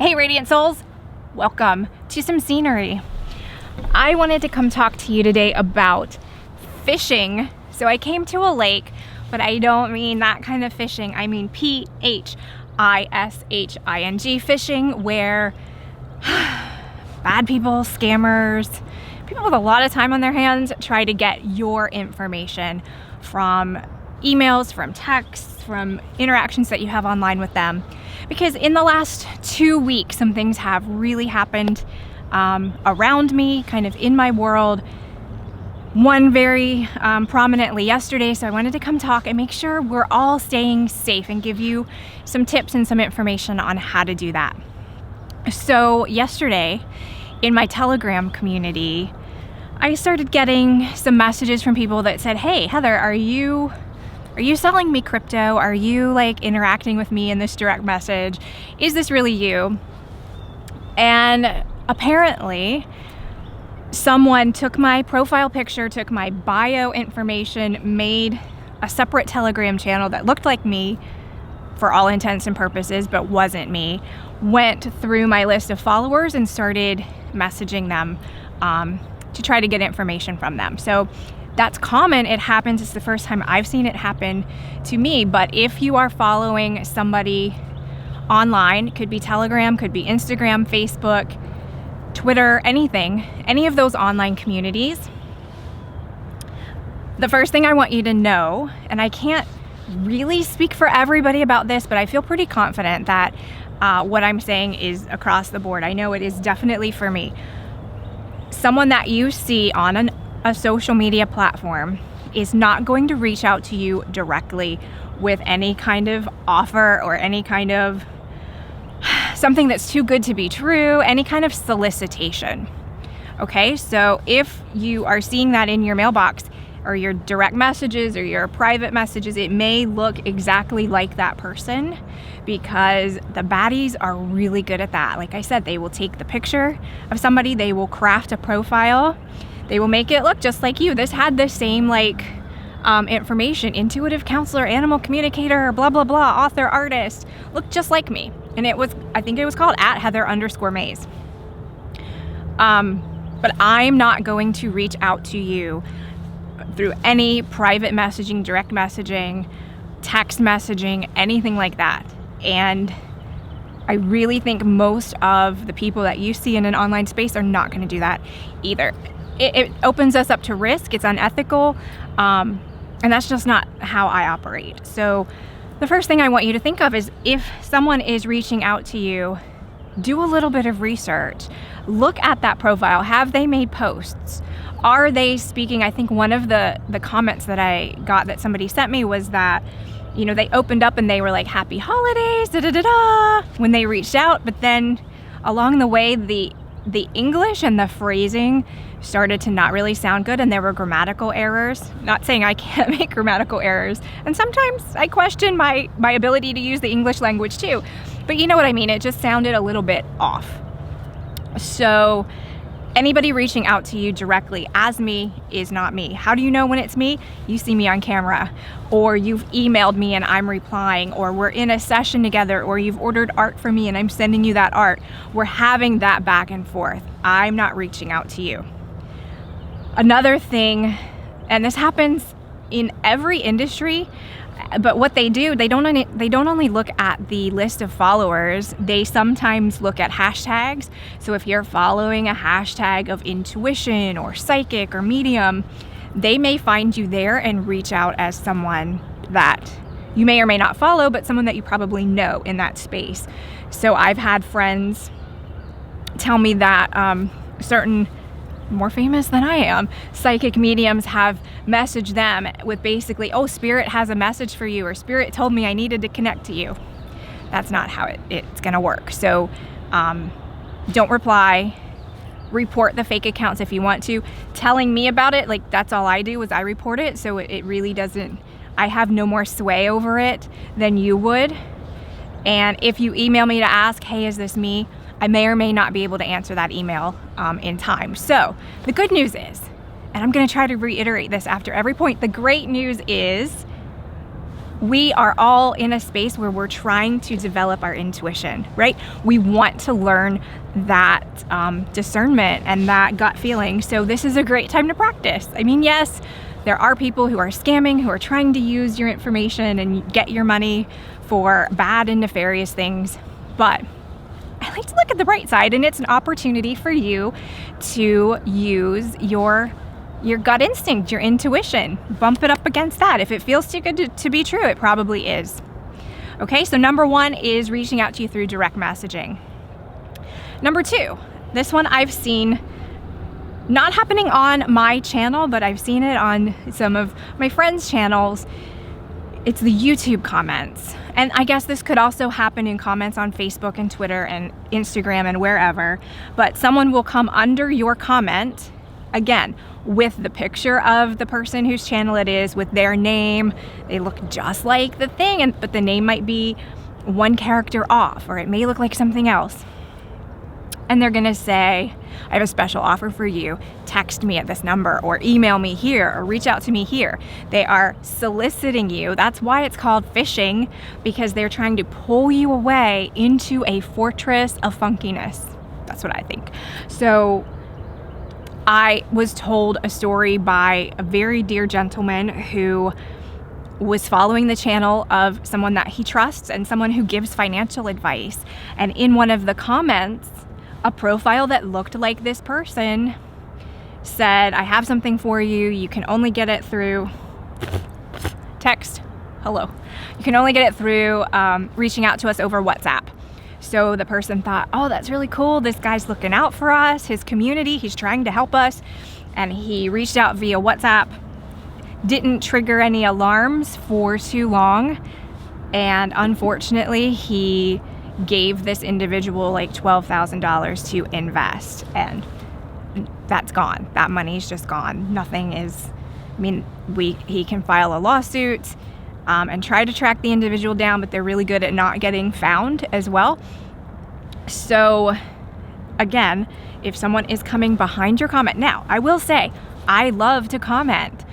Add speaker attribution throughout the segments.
Speaker 1: Hey Radiant Souls, welcome to some scenery. I wanted to come talk to you today about fishing. So I came to a lake, but I don't mean that kind of fishing. I mean Phishing fishing, where bad people, scammers, people with a lot of time on their hands try to get your information from emails, from texts, from interactions that you have online with them. Because in the last 2 weeks, some things have really happened around me, kind of in my world. One very prominently yesterday, so I wanted to come talk and make sure we're all staying safe and give you some tips and some information on how to do that. So yesterday, in my Telegram community, I started getting some messages from people that said, "Hey Heather, are you selling me crypto? Are you like interacting with me in this direct message? Is this really you?" And apparently someone took my profile picture, took my bio information, made a separate Telegram channel that looked like me for all intents and purposes, but wasn't me, went through my list of followers and started messaging them to try to get information from them. So that's common. It happens. It's the first time I've seen it happen to me. But if you are following somebody online, could be Telegram, could be Instagram, Facebook, Twitter, anything, any of those online communities, the first thing I want you to know, and I can't really speak for everybody about this, but I feel pretty confident that what I'm saying is across the board. I know it is definitely for me. Someone that you see on a social media platform is not going to reach out to you directly with any kind of offer or any kind of something that's too good to be true, any kind of solicitation. Okay, so if you are seeing that in your mailbox or your direct messages or your private messages, it may look exactly like that person, because the baddies are really good at that. Like I said, they will take the picture of somebody, they will craft a profile, they will make it look just like you. This had the same information: intuitive counselor, animal communicator, blah, blah, blah, author, artist, looked just like me. And I think it was called @Heather_Mays. But I'm not going to reach out to you through any private messaging, direct messaging, text messaging, anything like that. And I really think most of the people that you see in an online space are not going to do that either. It opens us up to risk. It's unethical. And that's just not how I operate. So the first thing I want you to think of is, if someone is reaching out to you, do a little bit of research. Look at that profile. Have they made posts? Are they speaking? I think one of the comments that I got that somebody sent me was that, they opened up and they were like, "Happy holidays, da da da da," when they reached out, but then along the way, the English and the phrasing started to not really sound good, and there were grammatical errors. Not saying I can't make grammatical errors, and sometimes I question my ability to use the English language too, but you know what I mean. It just sounded a little bit off. So anybody reaching out to you directly as me is not me. How do you know when it's me? You see me on camera, or you've emailed me and I'm replying, or we're in a session together, or you've ordered art from me and I'm sending you that art. We're having that back and forth. I'm not reaching out to you. Another thing, and this happens in every industry, but what they do, they don't only look at the list of followers, they sometimes look at hashtags. So if you're following a hashtag of intuition or psychic or medium, they may find you there and reach out as someone that you may or may not follow, but someone that you probably know in that space. So I've had friends tell me that certain more famous than I am psychic mediums have messaged them with basically, "Oh, Spirit has a message for you," or "Spirit told me I needed to connect to you." That's not how it's gonna work. So don't reply. Report the fake accounts if you want to. Telling me about it, like, that's all I do is I report it, so it really doesn't, I have no more sway over it than you would. And if you email me to ask, "Hey, is this me?" I may or may not be able to answer that email in time. So the good news is, and I'm gonna try to reiterate this after every point, the great news is we are all in a space where we're trying to develop our intuition, right? We want to learn that discernment and that gut feeling. So this is a great time to practice. I mean, yes, there are people who are scamming, who are trying to use your information and get your money for bad and nefarious things. But I like to look at the bright side, and it's an opportunity for you to use your gut instinct, your intuition. Bump it up against that. If it feels too good to be true, it probably is. Okay, so number 1 is reaching out to you through direct messaging. Number 2, this one I've seen not happening on my channel, but I've seen it on some of my friends' channels. It's the YouTube comments. And I guess this could also happen in comments on Facebook and Twitter and Instagram and wherever. But someone will come under your comment, again, with the picture of the person whose channel it is, with their name. They look just like the thing, but the name might be one character off, or it may look like something else. And they're gonna say, I have a special offer for you. Text me at this number, or email me here, or reach out to me here. They are soliciting you. That's why it's called phishing, because they're trying to pull you away into a fortress of funkiness. That's what I think. So I was told a story by a very dear gentleman who was following the channel of someone that he trusts and someone who gives financial advice. And in one of the comments, a profile that looked like this person said, I have something for you. You can only get it through text. Hello. You can only get it through reaching out to us over WhatsApp. So the person thought, oh, that's really cool. This guy's looking out for us, his community. He's trying to help us. And he reached out via WhatsApp. Didn't trigger any alarms for too long. And unfortunately, he gave this individual like $12,000 to invest, and that's gone. That money's just gone. Nothing is, I mean, he can file a lawsuit and try to track the individual down, but they're really good at not getting found as well. So again, if someone is coming behind your comment, now I will say, I love to comment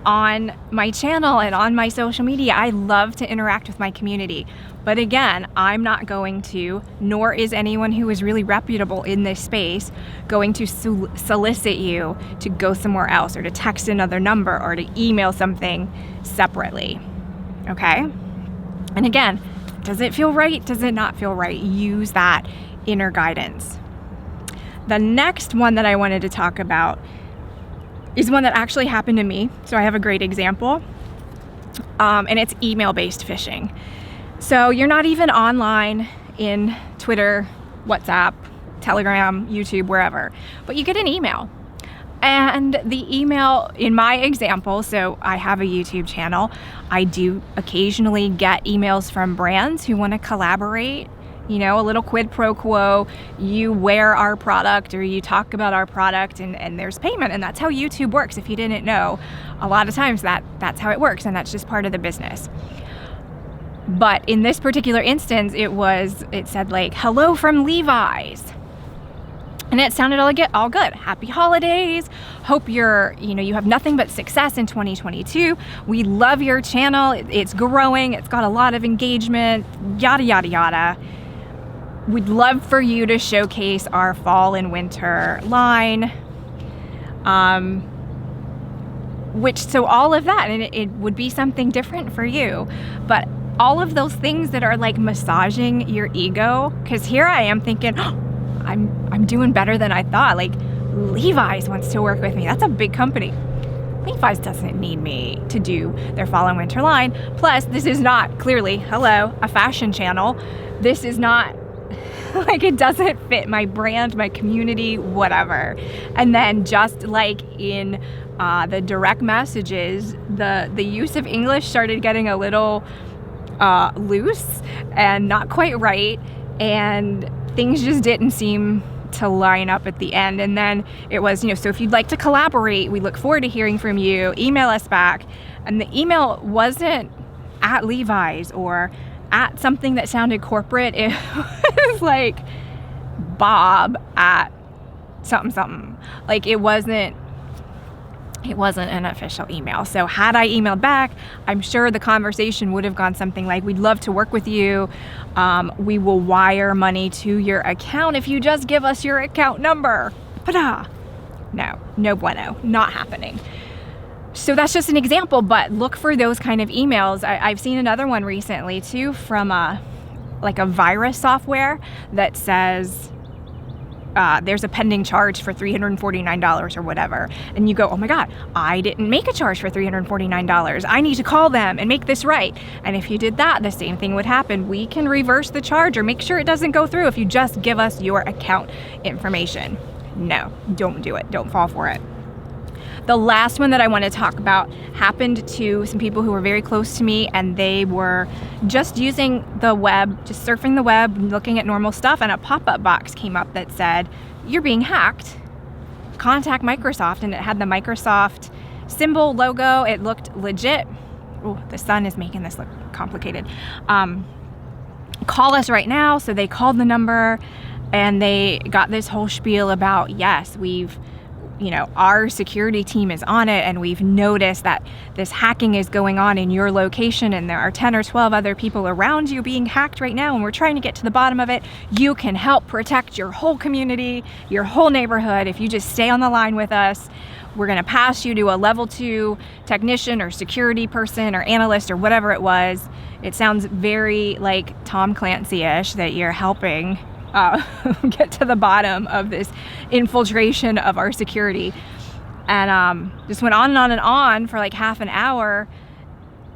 Speaker 1: on my channel and on my social media. I love to interact with my community. But again, I'm not going to, nor is anyone who is really reputable in this space, going to solicit you to go somewhere else, or to text another number, or to email something separately. Okay? And again, does it feel right? Does it not feel right? Use that inner guidance. The next one that I wanted to talk about is one that actually happened to me. So I have a great example. And it's email-based phishing. So you're not even online in Twitter, WhatsApp, Telegram, YouTube, wherever, but you get an email. And the email, in my example, so I have a YouTube channel, I do occasionally get emails from brands who want to collaborate, you know, a little quid pro quo. You wear our product, or you talk about our product, and there's payment. And that's how YouTube works. If you didn't know, a lot of times that's how it works, and that's just part of the business. But in this particular instance, it said like, hello from Levi's. And it sounded all good. Happy holidays. Hope you have nothing but success in 2022. We love your channel. It's growing. It's got a lot of engagement, yada, yada, yada. We'd love for you to showcase our fall and winter line. So all of that, and it would be something different for you. But all of those things that are like massaging your ego, because here I am thinking, oh, I'm doing better than I thought. Like, Levi's wants to work with me. That's a big company. Levi's doesn't need me to do their fall and winter line. Plus, this is not, clearly, a fashion channel. This is not, like, it doesn't fit my brand, my community, whatever. And then just like in the direct messages, the use of English started getting a little loose and not quite right, and things just didn't seem to line up at the end. And then it was, so if you'd like to collaborate, we look forward to hearing from you. Email us back. And the email wasn't at Levi's or at something that sounded corporate. It was like Bob at something. Like, it wasn't It wasn't an official email. So had I emailed back, I'm sure the conversation would have gone something like, we'd love to work with you. We will wire money to your account if you just give us your account number. Ta-da! No bueno, not happening. So that's just an example, but look for those kind of emails. I've seen another one recently too from like a virus software that says, there's a pending charge for $349 or whatever. And you go, oh my God, I didn't make a charge for $349. I need to call them and make this right. And if you did that, the same thing would happen. We can reverse the charge or make sure it doesn't go through if you just give us your account information. No, don't do it. Don't fall for it. The last one that I want to talk about happened to some people who were very close to me, and they were just using the web, just surfing the web, looking at normal stuff, and a pop-up box came up that said, you're being hacked. Contact Microsoft, and it had the Microsoft symbol, logo. It looked legit. Oh, the sun is making this look complicated. Call us right now. So they called the number, and they got this whole spiel about, yes, our security team is on it, and we've noticed that this hacking is going on in your location, and there are 10 or 12 other people around you being hacked right now, and we're trying to get to the bottom of it. You can help protect your whole community, your whole neighborhood, if you just stay on the line with us. We're going to pass you to a level 2 technician or security person or analyst or whatever it was. It sounds very like Tom Clancy-ish that you're helping get to the bottom of this infiltration of our security. And just went on and on and on for like half an hour.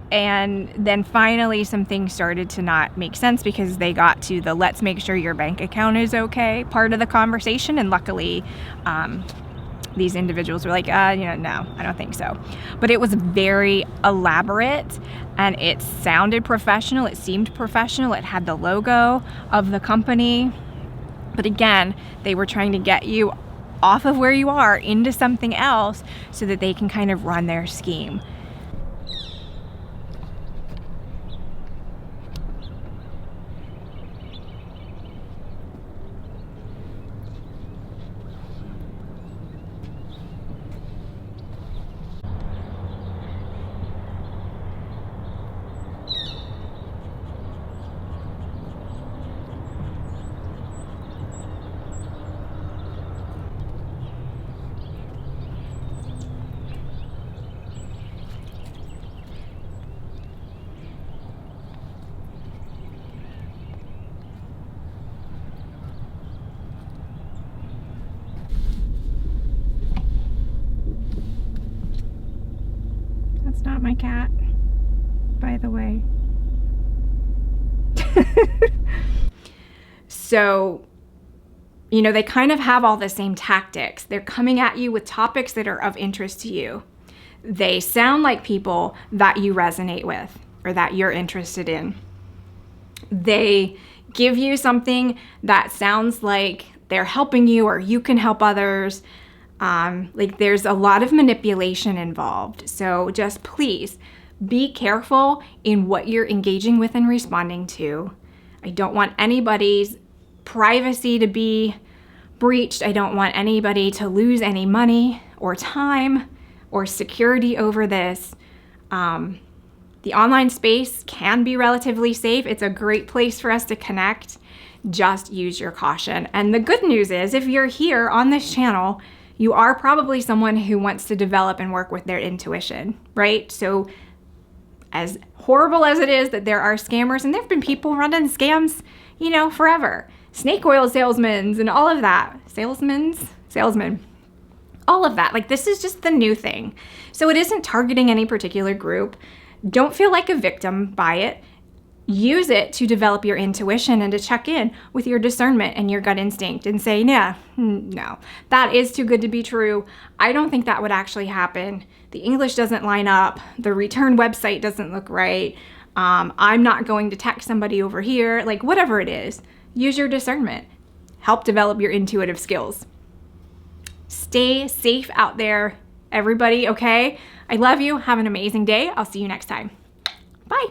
Speaker 1: And then finally some things started to not make sense because they got to the let's make sure your bank account is okay part of the conversation. And luckily these individuals were like, no, I don't think so. But it was very elaborate, and it sounded professional. It seemed professional. It had the logo of the company. But again, they were trying to get you off of where you are into something else so that they can kind of run their scheme. That's not my cat, by the way. So, they kind of have all the same tactics. They're coming at you with topics that are of interest to you. They sound like people that you resonate with or that you're interested in. They give you something that sounds like they're helping you or you can help others. There's a lot of manipulation involved. So just please be careful in what you're engaging with and responding to. I don't want anybody's privacy to be breached. I don't want anybody to lose any money or time or security over this. The online space can be relatively safe. It's a great place for us to connect. Just use your caution. And the good news is, if you're here on this channel, you are probably someone who wants to develop and work with their intuition, right? So as horrible as it is that there are scammers, and there have been people running scams, forever. Snake oil salesmen and all of that. Salesmen, all of that. This is just the new thing. So it isn't targeting any particular group. Don't feel like a victim by it. Use it to develop your intuition and to check in with your discernment and your gut instinct and say, no, that is too good to be true. I don't think that would actually happen. The English doesn't line up. The return website doesn't look right. I'm not going to text somebody over here. Whatever it is, use your discernment. Help develop your intuitive skills. Stay safe out there, everybody, okay? I love you. Have an amazing day. I'll see you next time. Bye.